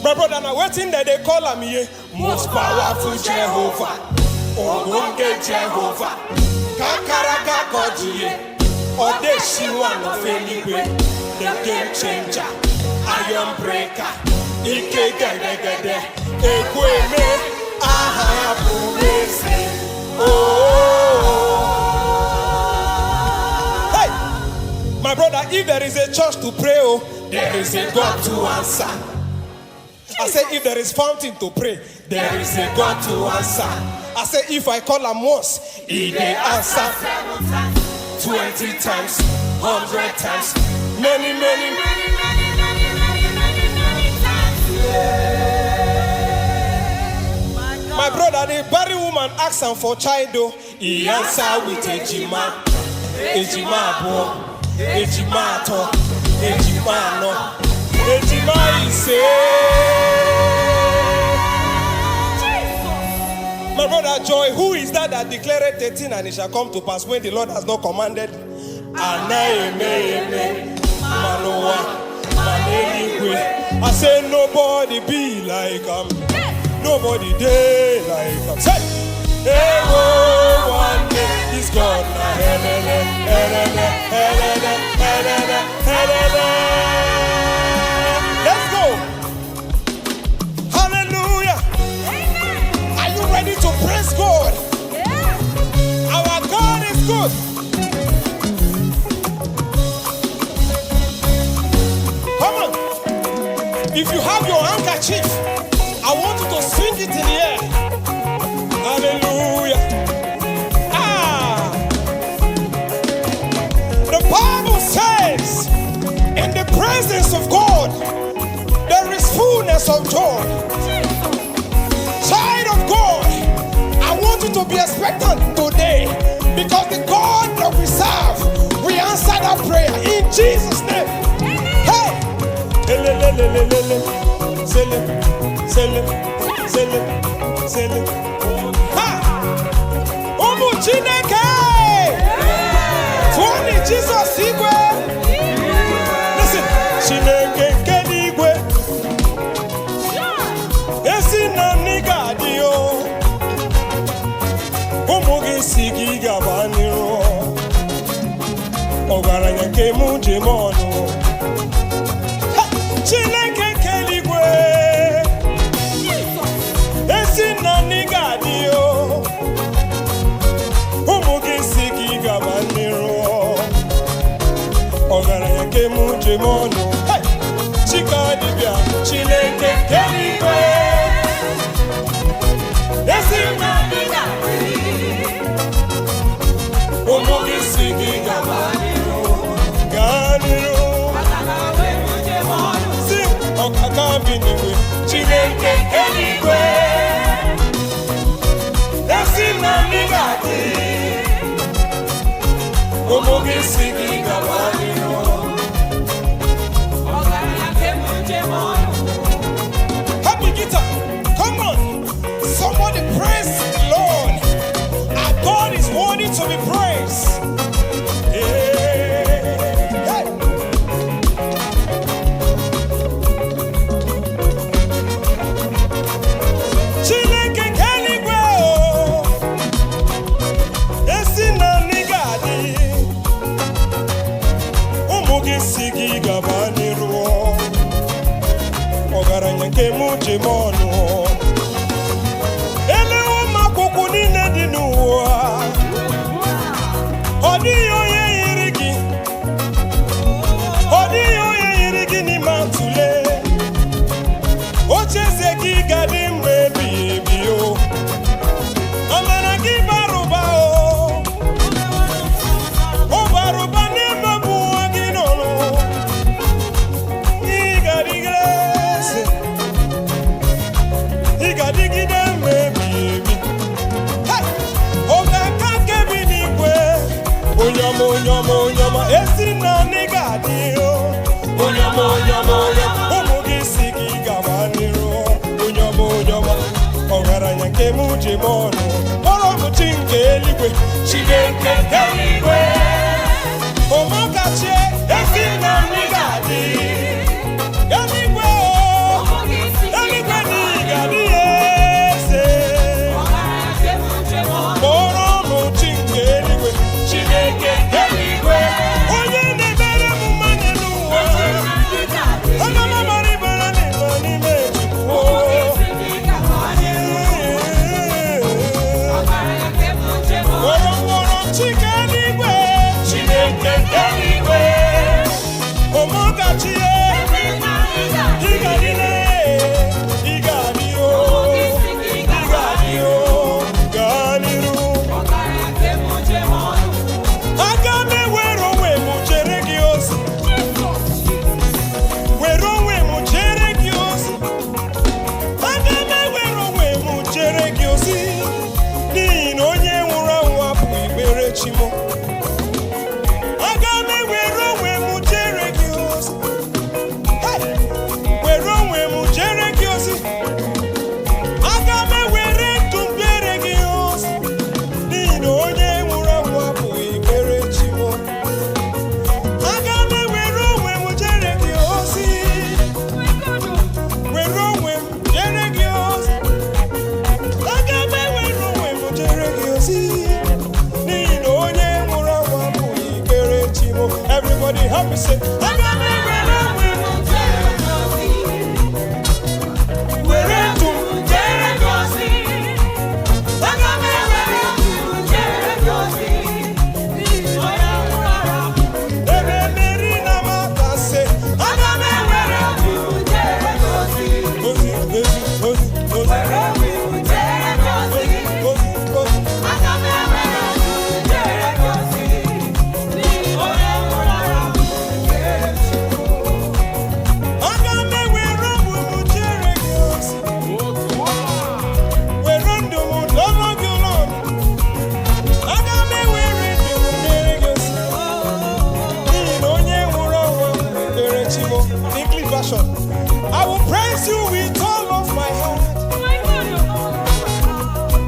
My brother, now waiting that they call him here. Most powerful Jehovah. Ogonge Jehovah. Kakaraka Kodie. Odeshiwa no Felipe. The game changer. Iron breaker. Ike gede gede. Ekweme. Aha Pumese. Hey! My brother, if there is a church to pray, oh, there is a God to answer. I say, if there is fountain to pray, there is a God to answer. I say, if I call him once, he may answer 20 times, 100 times, many times. My brother, the barren woman asked him for child, though. He answered with Ejima. Ejima bo, Ejima to, Ejima no. Ejima is my brother Joy, who is that declared 13 and it shall come to pass when the Lord has not commanded? I say nobody be like nobody day like say, hey, oh, one day he's gonna let's go. Hallelujah. Are you ready to praise God? Our God is good. Come on. If you have your handkerchief, I want you to swing it in the air. Hallelujah. The Bible says, in the presence of God, there is fullness of joy. Child of God, I want you to be expectant today, because the God that we serve, we answer that prayer in Jesus' name. Hey! Ha! Umu Chineke! Tony Jesus Igwe! Listen, Chineke Kenigwe! Esi na niga dio! Umu Gisigi Gabaniro! Ogaranya Kemu Jimono! Chineke Kenigwe! Esi na niga dio! Umu Gisigi Gabaniro! Ogaranya Kemu Jimono! Hey! Chika Dibia! Chineke Kenigwe! Esi na niga dio! Umu Gisigi Gabaniro! Ganiro! Sing! Okakabiniwe! Chineke Kenigwe! Esi na niga dio! Umu Gisigi Gabaniro! Happy guitar! Come on! Somebody praise the Lord! Our God is worthy to be praised! Hey. Hey. Chineke Kenigwe! Esi na niga dio! Umu Gisigi Gabaniro! Ogaranya Kemu Jimono! Elewo makuku nine di n'ụwa. Ọ dịghị onye yiri gị. Ọ dịghị onye yiri gị n'ime atụle. Ocheeze gị ga-adị mgbe ebighị ebi o. Amara gị bara ụba o. Ọ bara ụba n'ebe bụ nwa gị nọ nụ. Ị ga-adịgide. Ị ga-adịgide mgbe ebighị ebi. Hey! Ọ ga-aka nke bi n'igwe. Onyoma onyoma onyoma esi na niga dio! Onyoma onyoma onyoma Umu Gisigi Gabaniro! Onyoma onyoma Ogaranya Kemu Jimono! Oro mu Chineke eluigwe! Chineke eluigwe! Omokachie esi na niga dio! Eluigwe o! say, aga m ewere onwe m were ndụ m jere gị ozi. Aga m ewere ndụ m jere gị ozi. Onye nwụrụ anwụ. Ebe Meri na Mata sị, aga m ewere ndụ m jere gị ozi. Ozi, ozi, ozi, ozi. Were ndụ m jere gị ozi. Ozi, ozi. Aga m ewere ndụ m jere gị ozi. Onye nwụrụ anwụ. Aga m ewere ndụ m jere gị ozi. Were ndụ m lọrọ gị ụlọ. Aga m ewere ndụ m jere gị ozi. N'ihi na onye nwụrụ anwụ ekpere Chimo. English version. I will praise you with all of my heart.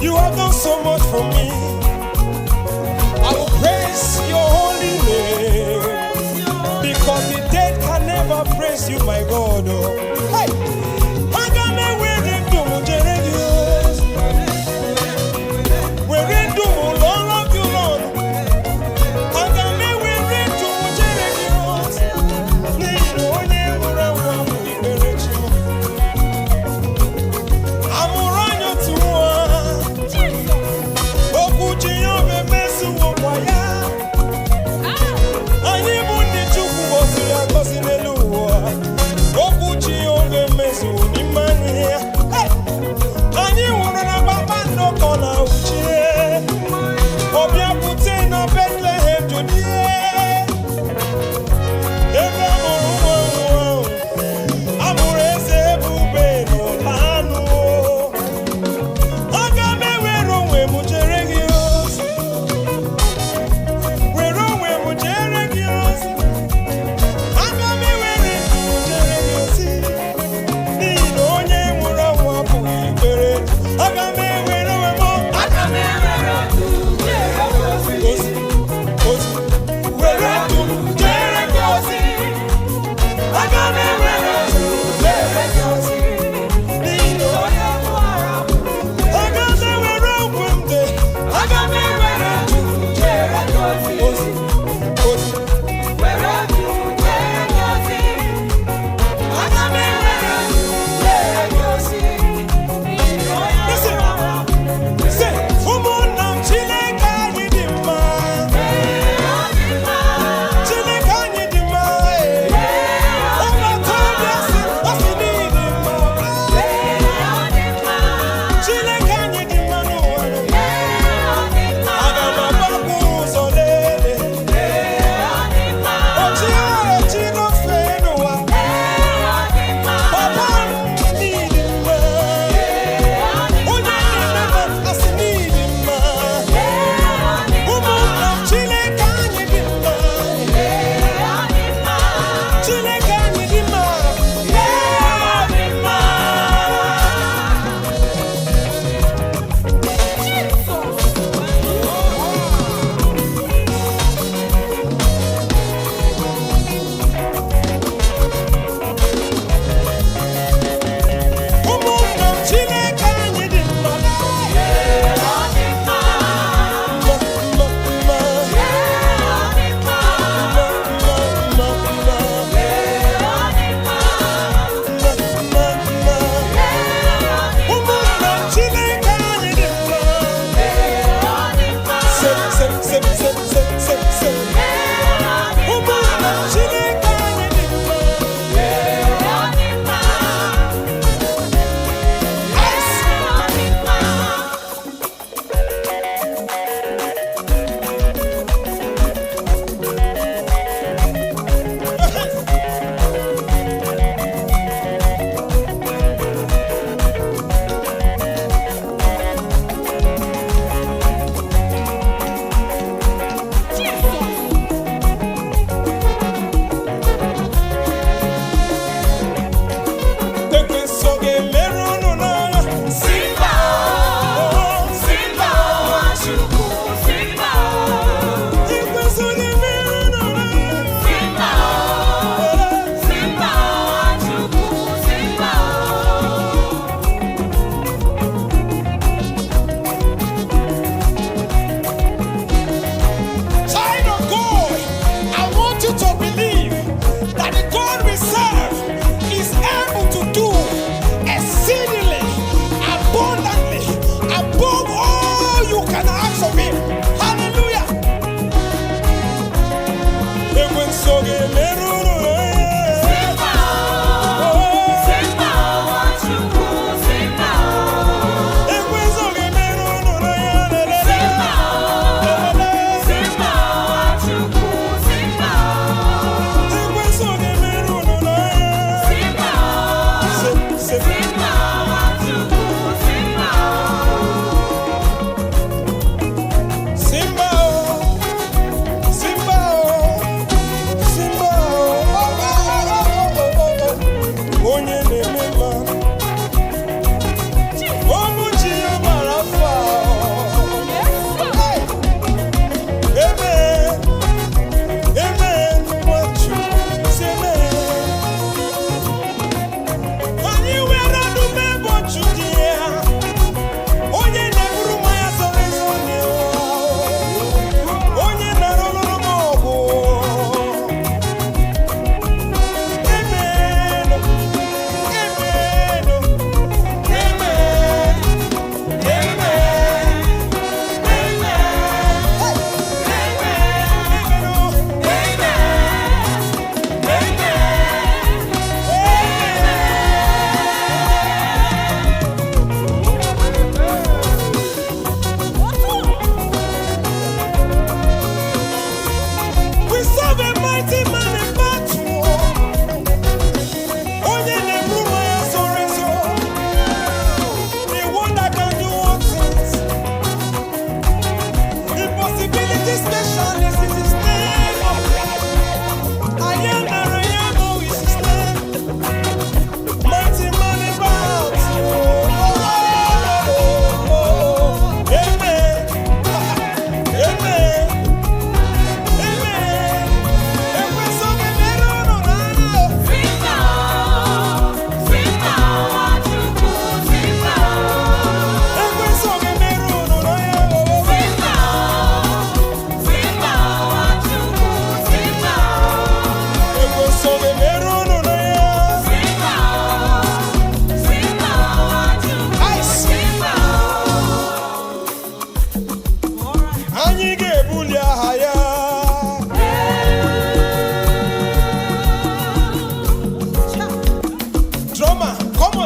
You have done so much for me. I will praise your holy name. Because the dead can never praise you, my God. Oh. Hey! Aga m ewere ndụ m jere gị ozi. Were ndụ m lọrọ gị ụlọ. Aga m ewere ndụ m jere gị ozi. N'ihi na onye nwụrụ anwụ abụghị ikpere Chimo. Amụrụ anyị otu nwa. Okwu Jehova emezuwokwa ya. Anyị bụ ndị Chukwu gọziri agọzi n'elu ụwa. Okwu Jehova emezuwo n'ime anyị ya. Hey! Anyị hụrụ na kpakpando kọ na uchie. Ọbịa pụte na Bethlehem Judea. Ebe amụrụ nwa ahụ. Amụrụ eze ebube n'ụlọ anụ. Aga m ewere onwe m jere gị ozi. Were onwe m jere gị ozi. Aga m ewere ndụ m jere gị ozi. N'ihi na onye nwụrụ anwụ abụghị ikpere. Aga m ewere onwe m. Aga m ewere ndụ m jere gị ozi. Ozi, ozi. Were ndụ m jere gị ozi. Aga m ewere ndụ m jere gị ozi. N'ihi na onye nwụrụ anwụ. Aga m ewere onwe m dị. Aga m ewere ndụ m jere gị ozi. Ozi, ozi. Were ndụ m jere gị ozi. Aga m ewere ndụ m jere gị ozi. Listen,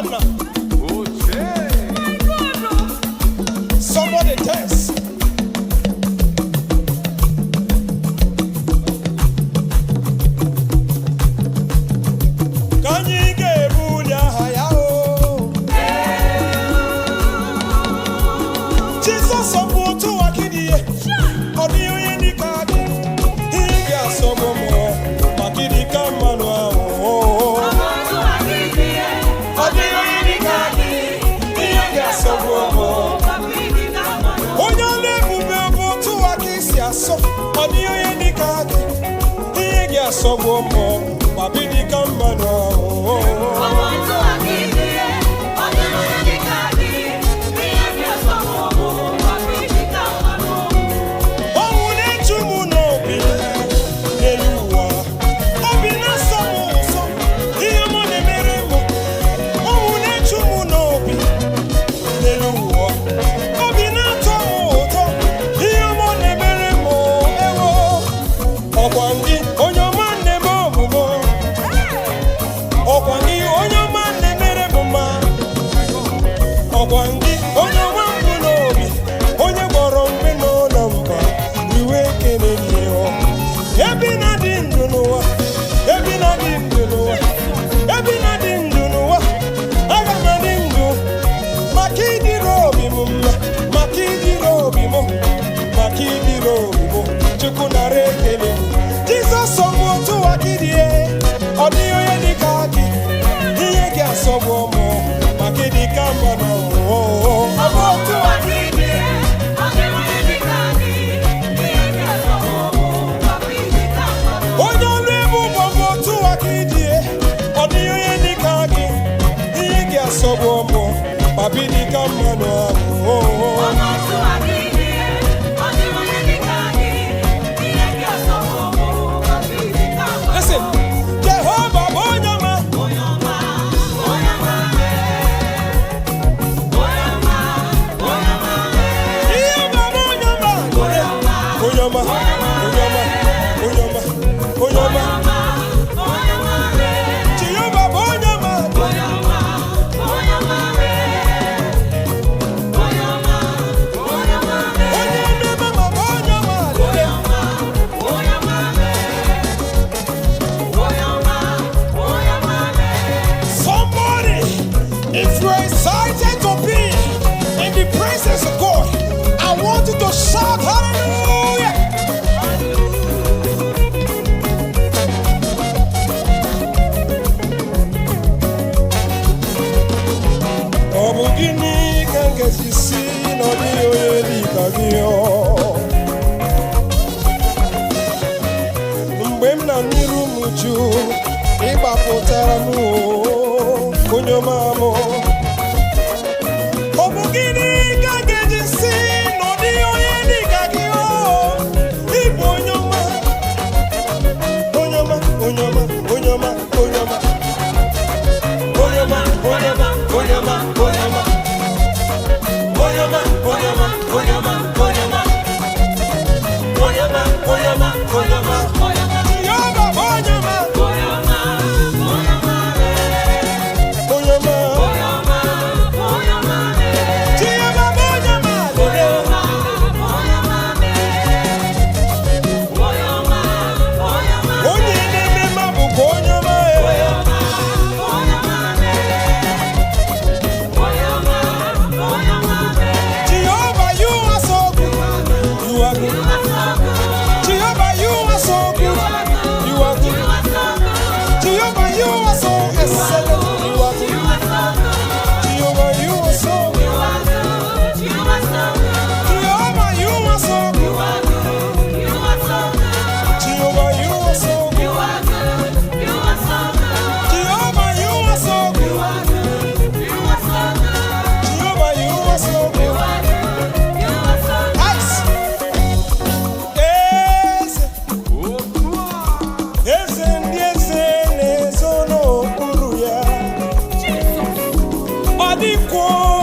now. Somebody test. Can you get Buddha higher? Jesus support to a kiddy. Or do you indicate? He gets some more. My kiddy come on. Or do you indicate? He gets some more. So, on you any card, he gets so warm, Babidi come on. Jesus someone to a kiddy, or do you any khaki? He gets some more, my kiddy come on. I'm to a kiddy, or do you any khaki? He gets some more, my kiddy come on. Oh, don't live to a kiddy, or do you any khaki? He gets some more, my kiddy come on. If you're excited to be in the presence of God, I want you to shout hallelujah. Obugini kankesi no diyo di kagio. Mbem na niru muju iba potara mu. Kunyo mamo Obugini kageji si no diyo yedi kagio Ibo nyoma Onyoma, onyoma, onyoma, onyoma Onyoma, onyoma, onyoma, onyoma Onyoma, onyoma, onyoma, onyoma Onyoma, onyoma, onyoma Yoba, onyoma Equal.